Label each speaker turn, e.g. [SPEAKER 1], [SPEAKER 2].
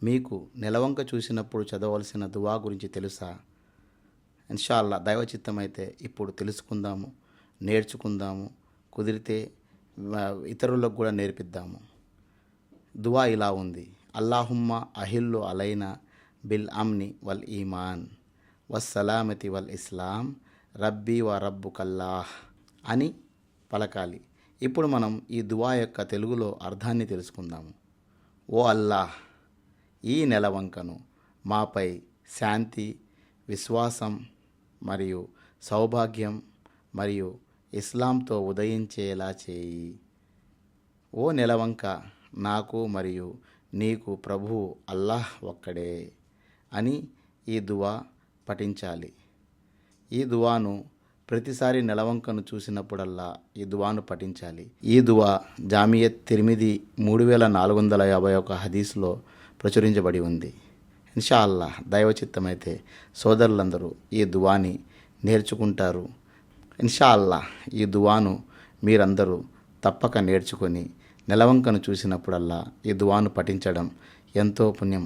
[SPEAKER 1] మీకు నెలవంక చూసినప్పుడు చదవలసిన దువా గురించి తెలుసా? ఇన్షాల్లా దైవచిత్తం అయితే ఇప్పుడు తెలుసుకుందాము, నేర్చుకుందాము. కుదిరితే ఇతరులకు కూడా నేర్పిద్దాము. దువా ఇలా ఉంది: అల్లాహుమ్మ అహిల్లు అలైనా బిల్ అమ్ని వల్ ఈమాన్ వస్సలామతి వల్ ఇస్లాం రబ్బీ వ రబ్బుకల్లాహ్ అని పలకాలి. ఇప్పుడు మనం ఈ దువా యొక్క తెలుగులో అర్థాన్ని తెలుసుకుందాము. ఓ అల్లాహ్, ఈ నెలవంకను మాపై శాంతి, విశ్వాసం మరియు సౌభాగ్యం మరియు ఇస్లాంతో ఉదయించేలా చేయి. ఓ నెలవంక, నాకు మరియు నీకు ప్రభువు అల్లాహ్ ఒక్కడే అని ఈ దువా పఠించాలి. ఈ దువాను ప్రతిసారి నెలవంకను చూసినప్పుడల్లా ఈ దువాను పఠించాలి. ఈ దువా జామియత్ తిర్మిది 3451 హదీస్లో ప్రచురించబడి ఉంది. ఇన్షా దైవచిత్తమైతే సోదరులందరూ ఈ దువాని నేర్చుకుంటారు. ఇన్షా ఈ దువాను మీరందరూ తప్పక నేర్చుకొని నెలవంకను చూసినప్పుడల్లా ఈ దువాను పఠించడం ఎంతో పుణ్యం.